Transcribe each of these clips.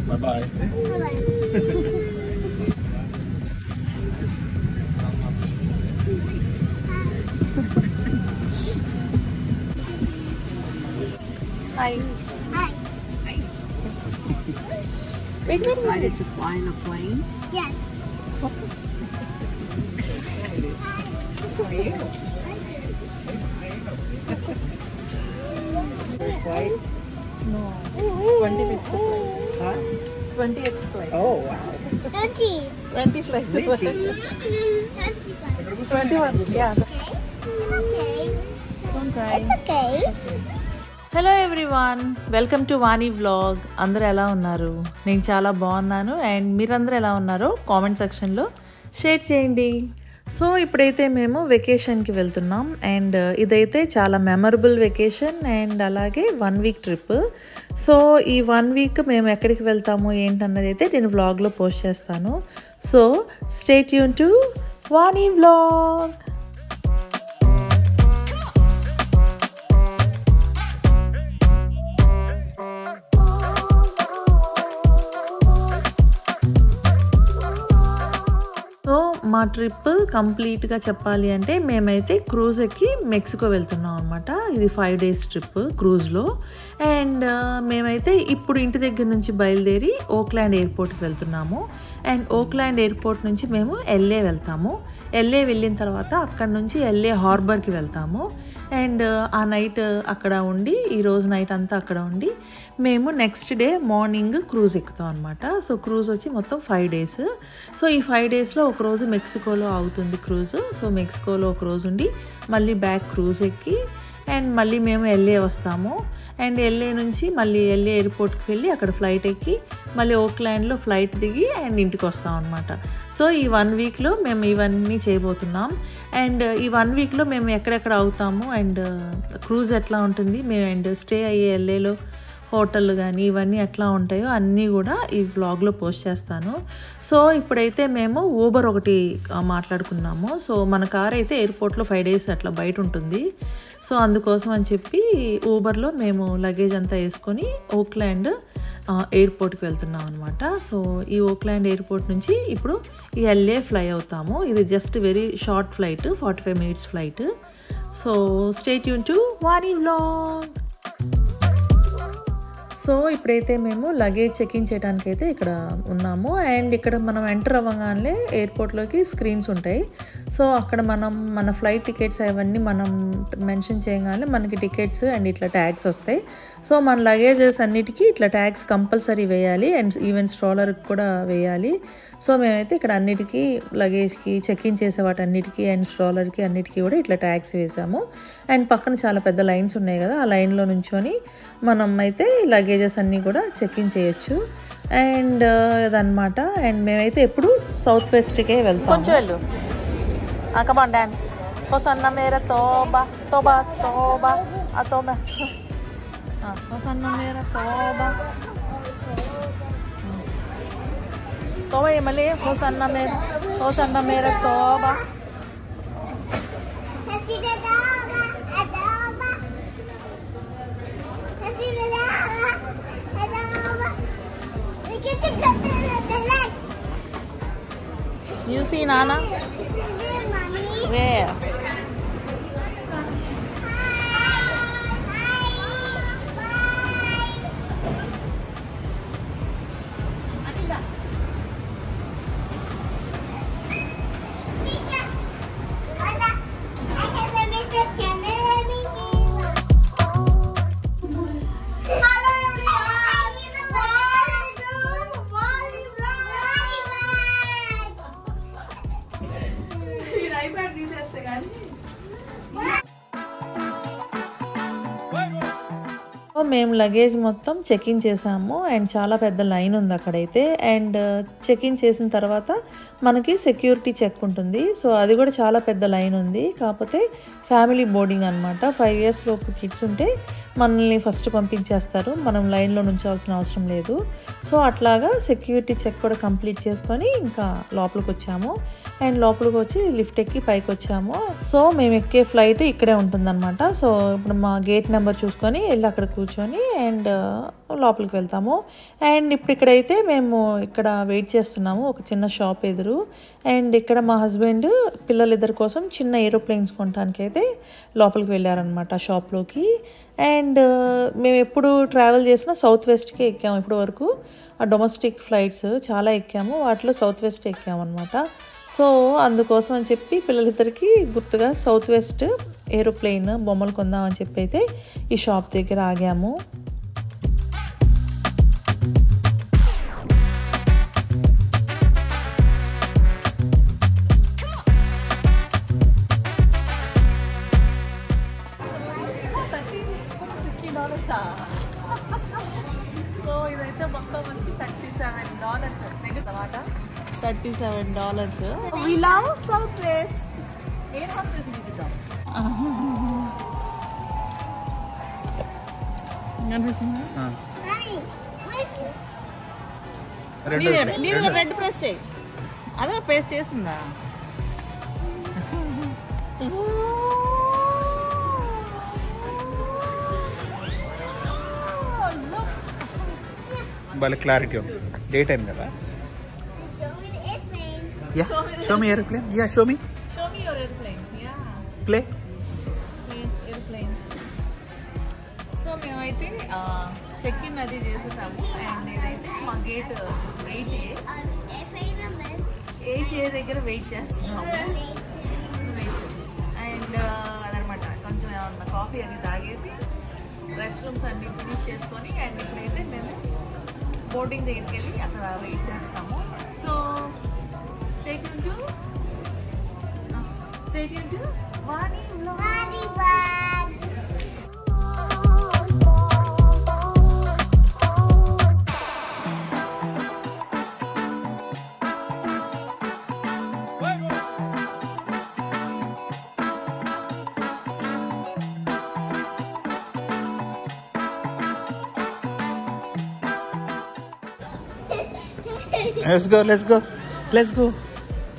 Bye-bye. Hi. Hi. Wait, Excited to fly in a plane? Yes. For you. First flight? No. 25th flight. Huh? 20th flight. Oh, wow. 20. 20 flights. 20. 21. Yeah. Okay. Don't cry. It's okay. Hello everyone, welcome to Vani vlog. అందరూ ఎలా ఉన్నారు? నేను చాలా బాగున్నాను. And మీరందరూ ఎలా ఉన్నారో comment సెక్షన్లో షేర్ చేయండి. సో ఇప్పుడైతే మేము వెకేషన్కి వెళ్తున్నాం. అండ్ ఇదైతే చాలా మెమరబుల్ వెకేషన్ అండ్ అలాగే 1 వీక్ ట్రిప్. సో ఈ 1 వీక్ మేము ఎక్కడికి వెళ్తాము ఏంటన్నది అయితే నేను వ్లాగ్లో పోస్ట్ చేస్తాను. So stay tune to Vani vlog. So మా ట్రిప్ కంప్లీట్గా చెప్పాలి అంటే మేమైతే క్రూజ్ ఎక్కి మెక్సికో వెళ్తున్నాం అనమాట. ఇది 5 days ట్రిప్ క్రూజ్లో. అండ్ మేమైతే ఇప్పుడు ఇంటి దగ్గర నుంచి బయలుదేరి ఓక్లాండ్ ఎయిర్పోర్ట్కి వెళ్తున్నాము. అండ్ ఓక్లాండ్ ఎయిర్పోర్ట్ నుంచి మేము LA వెళ్తాము. LA వెళ్ళిన తర్వాత అక్కడ నుంచి LA హార్బర్కి వెళ్తాము. అండ్ ఆ నైట్ అక్కడ ఉండి, ఈరోజు నైట్ అంతా అక్కడ ఉండి మేము నెక్స్ట్ డే మార్నింగ్ క్రూజ్ ఎక్కుతాం అనమాట. సో క్రూజ్ వచ్చి మొత్తం 5 days. సో ఈ 5 daysలో ఒకరోజు మెక్సికోలో ఆగుతుంది క్రూజ్. సో మెక్సికోలో ఒక రోజు ఉండి మళ్ళీ బ్యాక్ క్రూజ్ ఎక్కి అండ్ మళ్ళీ మేము LA వస్తాము. అండ్ LA నుంచి మళ్ళీ LA ఎయిర్పోర్ట్కి వెళ్ళి అక్కడ ఫ్లైట్ ఎక్కి మళ్ళీ ఓక్లాండ్లో ఫ్లైట్ దిగి అండ్ ఇంటికి వస్తాం అనమాట. సో ఈ 1 వీక్లో మేము ఇవన్నీ చేయబోతున్నాం. అండ్ ఈ 1 వీక్లో మేము ఎక్కడెక్కడ అవుతాము అండ్ క్రూజ్ ఎట్లా ఉంటుంది, మేము అండ్ స్టే అయ్యే LAలో హోటళ్ళు కానీ ఇవన్నీ ఎట్లా ఉంటాయో అన్నీ కూడా ఈ వ్లాగ్లో పోస్ట్ చేస్తాను. సో ఇప్పుడైతే మేము ఊబర్ ఒకటి మాట్లాడుకున్నాము. సో మన కార్ అయితే ఎయిర్పోర్ట్లో 5 days అట్లా బయట ఉంటుంది. సో అందుకోసం అని చెప్పి ఊబర్లో మేము లగేజ్ అంతా వేసుకొని ఓక్లాండ్ ఎయిర్పోర్ట్కి వెళ్తున్నాం అనమాట. సో ఈ ఓక్లాండ్ ఎయిర్పోర్ట్ నుంచి ఇప్పుడు ఈ LA ఫ్లై అవుతాము. ఇది just very short flight, 45 minutes flight. So stay tune to Vani vlog. So ఇప్పుడైతే మేము లగేజ్ చెక్ఇన్ చేయడానికి అయితే ఇక్కడ ఉన్నాము. అండ్ ఇక్కడ మనం ఎంటర్ అవ్వగానే ఎయిర్పోర్ట్లోకి స్క్రీన్స్ ఉంటాయి. సో అక్కడ మనం మన ఫ్లైట్ టికెట్స్ అవన్నీ మనం మెన్షన్ చేయగానే మనకి టికెట్స్ అండ్ ఇట్లా ట్యాగ్స్ వస్తాయి. సో మన లగేజెస్ అన్నిటికీ ఇట్లా ట్యాగ్స్ కంపల్సరీ వేయాలి అండ్ ఈవెన్ స్ట్రాలర్కి కూడా వేయాలి. సో మేమైతే ఇక్కడ అన్నిటికీ లగేజ్కి చెక్ఇన్ చేసే వాటి అన్నిటికీ అండ్ స్ట్రాలర్కి అన్నిటికీ కూడా ఇట్లా ట్యాగ్స్ వేసాము. అండ్ పక్కన చాలా పెద్ద లైన్స్ ఉన్నాయి కదా, ఆ లైన్లో నుంచొని మనం అయితే లగేజెస్ అన్నీ కూడా చెక్ఇన్ చేయొచ్చు. అండ్ అదనమాట. అండ్ మేమైతే ఎప్పుడు సౌత్ వెస్ట్కే వెళ్తాం. కొంచెం వెళ్ళు, కమాన్ డాన్స్. హోసన్నా మేరా తోబా తోబా తోబా ఆ Tauba, hosanna Mera Tauba Tauba ఏమలే, hosanna Mera Tauba. You see Nana? Where? మేము లగేజ్ మొత్తం చెక్ఇన్ చేసాము అండ్ చాలా పెద్ద లైన్ ఉంది అక్కడైతే. అండ్ చెక్ఇన్ చేసిన తర్వాత మనకి సెక్యూరిటీ చెక్ ఉంటుంది. సో అది కూడా చాలా పెద్ద లైన్ ఉంది. కాకపోతే ఫ్యామిలీ బోర్డింగ్ అనమాట. 5 years లోపు కిడ్స్ ఉంటే మనల్ని ఫస్ట్ పంపించేస్తారు, మనం లైన్లో నుంచాల్సిన అవసరం లేదు. సో అట్లాగా సెక్యూరిటీ చెక్ కూడా కంప్లీట్ చేసుకొని ఇంకా లోపలికి వచ్చాము. అండ్ లోపలికి వచ్చి లిఫ్ట్ ఎక్కి పైకి వచ్చాము. సో మేము ఎక్కే ఫ్లైట్ ఇక్కడే ఉంటుందన్నమాట. సో ఇప్పుడు మా గేట్ నెంబర్ చూసుకొని వెళ్ళి అక్కడ కూర్చొని అండ్ లోపలికి వెళ్తాము. అండ్ ఇప్పుడు ఇక్కడైతే మేము ఇక్కడ వెయిట్ చేస్తున్నాము ఒక చిన్న షాప్ ఎదురు. అండ్ ఇక్కడ మా హస్బెండ్ పిల్లలిద్దరి కోసం చిన్న ఏరోప్లేన్స్ కొనడానికి అయితే లోపలికి వెళ్ళారనమాట షాప్లోకి. అండ్ మేము ఎప్పుడు ట్రావెల్ చేసినా సౌత్ వెస్ట్కే ఎక్కాము ఇప్పటి వరకు. ఆ డొమెస్టిక్ ఫ్లైట్స్ చాలా ఎక్కాము, వాటిలో సౌత్ వెస్ట్ ఎక్కాము అనమాట. సో అందుకోసం అని చెప్పి పిల్లలిద్దరికి గుర్తుగా సౌత్ వెస్ట్ ఏరోప్లేన్ బొమ్మలు కొందామని చెప్పి అయితే ఈ షాప్ దగ్గర ఆగాము. సో ఇదైతే మొత్తం వచ్చి $37. We love Southwest. Air hostess దిగుతాం. నీది రెడ్ ప్రెస్ చేయి. అదే ప్రెస్ చేసిందా? భలే క్లారిటీ ఉంది, డే టైం కదా. Yeah, show me airplane. Yeah, show me your airplane. Yeah. Play Airplane. So మేమైతే చెక్ ఇన్ అది చేసేసాము. అండ్ ఇదైతే మా గేట్ 8A దగ్గర వెయిట్ చేస్తున్నాము. అండ్ అదనమాట కొంచెం ఏమన్నా కాఫీ అది తాగేసి రెస్ట్ రూమ్స్ అన్ని ఫినిష్ చేసుకొని అండ్ ఇప్పుడైతే మేము బోర్డింగ్ దగ్గరికి వెళ్ళి అక్కడ వెయిట్ చేస్తాము. So stay tuned to Vani Vlog.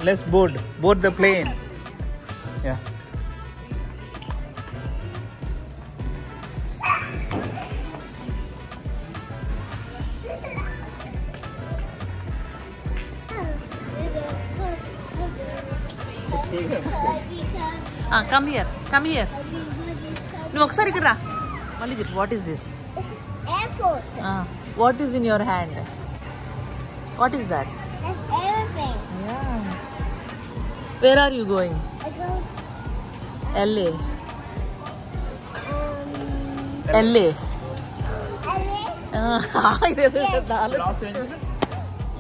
Let's board the plane. Yeah. Come here. నువ్వు ఒకసారి ఇక్కడ రా. మళ్ళీ చెప్పు, what is this? Airport. What is in your hand? What is that? Airplane. Where are you going? I go. LA. LA. ఇదేదో Los ఆలోచిస్తూ. Angeles.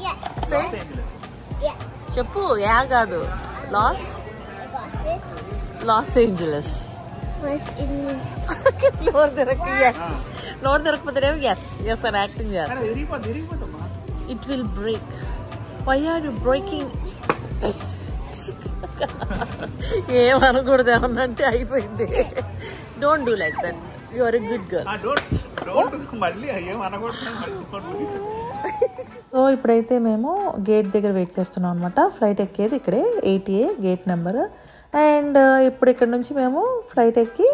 Yeah. Say. Los Angeles. Yeah. చెప్పు, yeah కాదు, లాస్ ఏంజలస్. నోరు దొరకి yes, నోరు దొరకపోతే yes అని acting చేస్తా. విరిగిపోతామా? It will break. Why are you breaking? ఏమనకూడదు, ఏమన్నంటే అయిపోయింది. Don't do like that, you are a good girl. మళ్ళీ అయ్యేం అనకూడదు. సో ఇప్పుడైతే మేము గేట్ దగ్గర వెయిట్ చేస్తున్నాం అనమాట. ఫ్లైట్ ఎక్కేది ఇక్కడే 8A గేట్ నెంబర్. అండ్ ఇప్పుడు ఇక్కడ నుంచి మేము ఫ్లైట్ ఎక్కి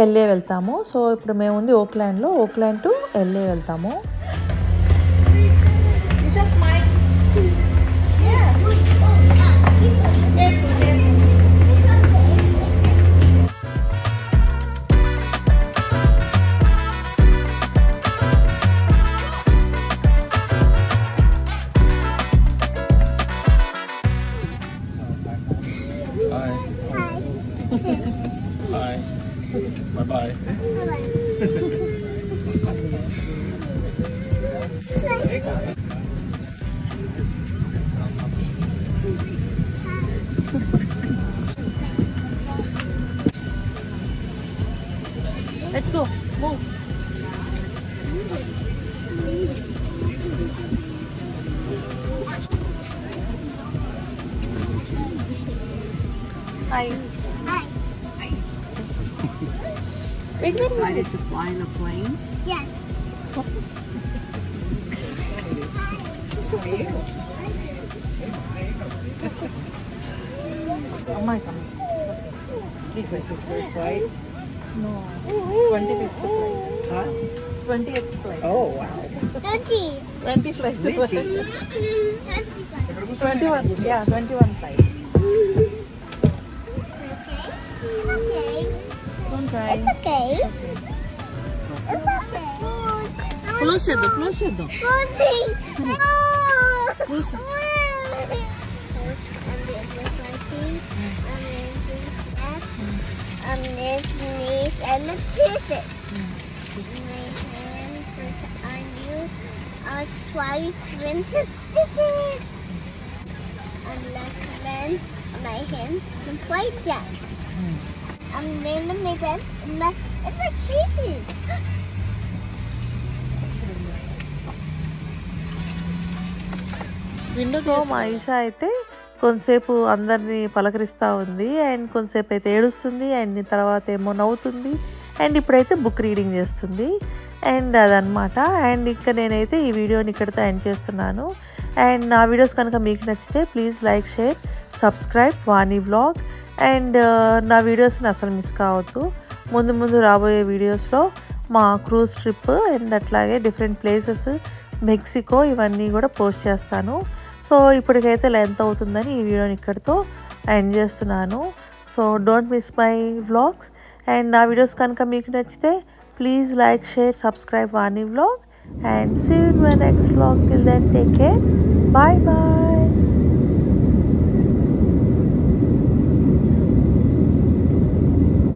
LA వెళ్తాము. సో ఇప్పుడు మేము ఉంది ఓక్లాండ్లో, ఓక్లాండ్ టు LA వెళ్తాము. Hi. Bye-bye. Let's go. Move. Hi. Hi. Excited to fly in a plane? Yes. అమ్మాయి కమ్మ. This is his first flight? No. 25th flight. Huh? 28th flight. Oh, wow. 30. 20 flights. 20. 21. Yeah, 21 flight. Okay. Don't cry. It's okay. It's okay. Close చేద్దాం, close చేద్దాం. I'm a teacher. My hands on you are twice winter tickets. And let's land on my hands and twice that. I'm in the middle and my cheeses. So మా ఈషా అయితే కొంతసేపు అందరినీ పలకరిస్తూ ఉంది and కొంతసేపు అయితే ఏడుస్తుంది అండ్ తర్వాత ఏమో నవ్వుతుంది అండ్ ఇప్పుడైతే బుక్ రీడింగ్ చేస్తుంది అండ్ అదనమాట. అండ్ ఇంకా నేనైతే ఈ వీడియోని ఇక్కడితో ఎండ్ చేస్తున్నాను. అండ్ నా వీడియోస్ కనుక మీకు నచ్చితే please like, share, subscribe Vani vlog. And నా వీడియోస్ని అసలు మిస్ కావద్దు. ముందు ముందు రాబోయే వీడియోస్లో మా క్రూజ్ ట్రిప్ అండ్ అట్లాగే డిఫరెంట్ ప్లేసెస్, మెక్సికో ఇవన్నీ కూడా పోస్ట్ చేస్తాను. సో ఇప్పటికైతే లెంత్ అవుతుందని ఈ వీడియోని ఇక్కడితో ఎండ్ చేస్తున్నాను. So don't miss my vlogs. And నా వీడియోస్ కనుక మీకు నచ్చితే please like, share, subscribe Vani vlog. And see you in my next vlog. Till then, take care. Bye bye.